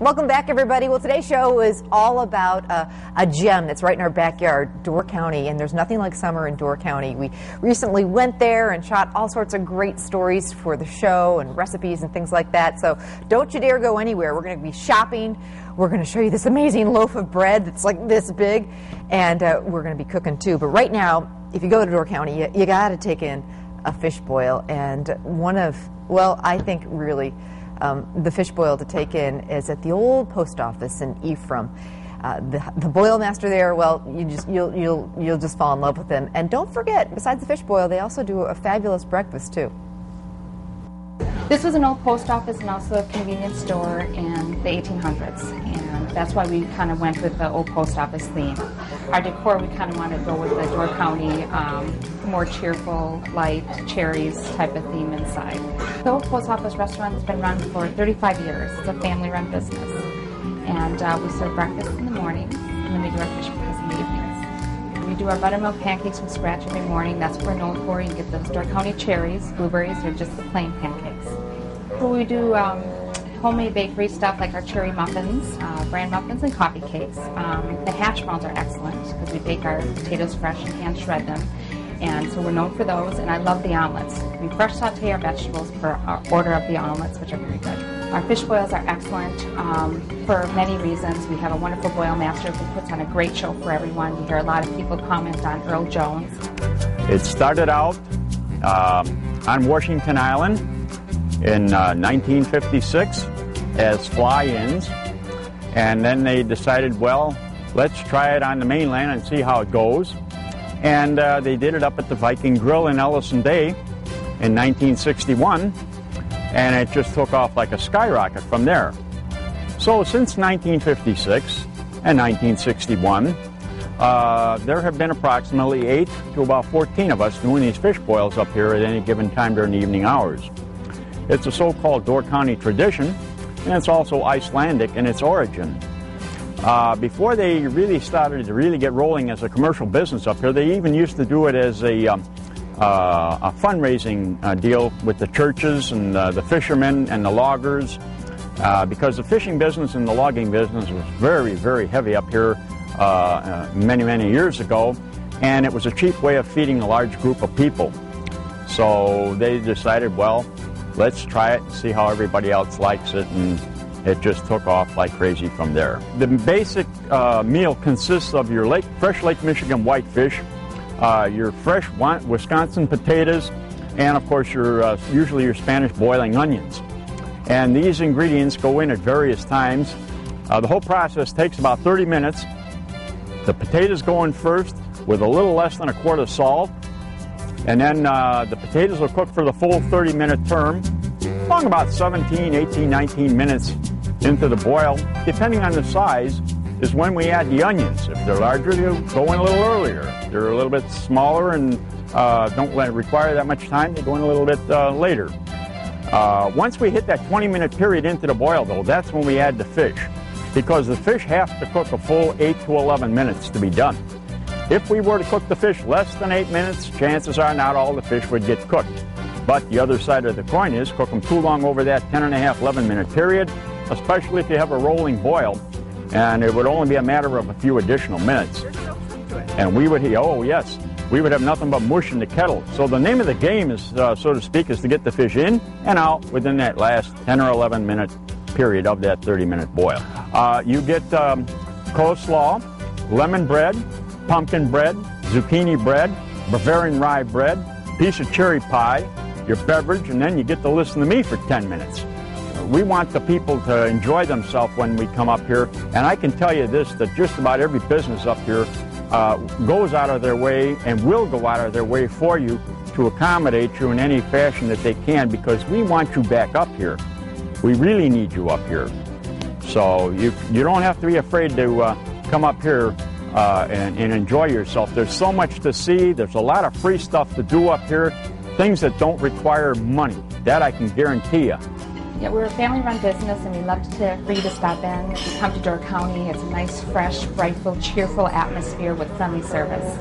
Welcome back, everybody. Well, today's show is all about a gem that's right in our backyard, Door County, and there's nothing like summer in Door County. We recently went there and shot all sorts of great stories for the show and recipes and things like that, so don't you dare go anywhere. We're going to be shopping. We're going to show you this amazing loaf of bread that's like this big, and we're going to be cooking too. But right now, if you go to Door County, you got to take in a fish boil, and one of, well, I think really the fish boil to take in is at the old post office in Ephraim. The boil master there, well, you'll just fall in love with him. And don't forget, besides the fish boil, they also do a fabulous breakfast too. This was an old post office and also a convenience store in the 1800s, and that's why we kind of went with the old post office theme. Our decor, we kind of wanted to go with the Door County, more cheerful, light, cherries type of theme inside. The old post office restaurant has been run for 35 years. It's a family-run business, and we serve breakfast in the morning, and then we do our fish boils in the evenings. We do our buttermilk pancakes from scratch every morning. That's what we're known for. You can get those Door County cherries, blueberries, or just the plain pancakes. So we do homemade bakery stuff like our cherry muffins, bran muffins, and coffee cakes. The hash browns are excellent because we bake our potatoes fresh and hand shred them. And so we're known for those, and I love the omelets. We fresh saute our vegetables per our order of the omelets, which are very good. Our fish boils are excellent for many reasons. We have a wonderful boil master who puts on a great show for everyone. You hear a lot of people comment on Earl Jones. It started out on Washington Island in 1956 as fly-ins, and then they decided, well, let's try it on the mainland and see how it goes. And they did it up at the Viking Grill in Ellison Bay in 1961, and it just took off like a skyrocket from there. So since 1956 and 1961, there have been approximately 8 to about 14 of us doing these fish boils up here at any given time during the evening hours. It's a so-called Door County tradition, and it's also Icelandic in its origin. Before they really started to really get rolling as a commercial business up here, they even used to do it as a fundraising deal with the churches and the fishermen and the loggers, because the fishing business and the logging business was very, very heavy up here many, many years ago, and it was a cheap way of feeding a large group of people. So they decided, well, let's try it and see how everybody else likes it, and it just took off like crazy from there. The basic meal consists of your fresh Lake Michigan whitefish, your fresh Wisconsin potatoes, and of course usually your Spanish boiling onions. And these ingredients go in at various times. The whole process takes about 30 minutes. The potatoes go in first with a little less than a quart of salt, and then the potatoes will cook for the full 30-minute term, along about 17, 18, 19 minutes into the boil. Depending on the size is when we add the onions. If they're larger, they'll go in a little earlier. If they're a little bit smaller and don't require that much time, they go in a little bit later. Once we hit that 20-minute period into the boil, though, that's when we add the fish, because the fish have to cook a full 8 to 11 minutes to be done. If we were to cook the fish less than 8 minutes, chances are not all the fish would get cooked. But the other side of the coin is cook them too long over that 10.5, 11-minute period, especially if you have a rolling boil, and it would only be a matter of a few additional minutes. And we would, oh yes, we would have nothing but mush in the kettle. So the name of the game is, so to speak, is to get the fish in and out within that last 10 or 11-minute period of that 30-minute boil. You get coleslaw, lemon bread, pumpkin bread, zucchini bread, Bavarian rye bread, piece of cherry pie, your beverage, and then you get to listen to me for 10 minutes. We want the people to enjoy themselves when we come up here, and I can tell you this, that just about every business up here goes out of their way and will go out of their way for you to accommodate you in any fashion that they can, because we want you back up here. We really need you up here. So you don't have to be afraid to come up here and enjoy yourself. There's so much to see. There's a lot of free stuff to do up here, things that don't require money. That I can guarantee you. Yeah, we're a family-run business, and we love for you to stop in. If you come to Door County, it's a nice, fresh, brightful, cheerful atmosphere with friendly service.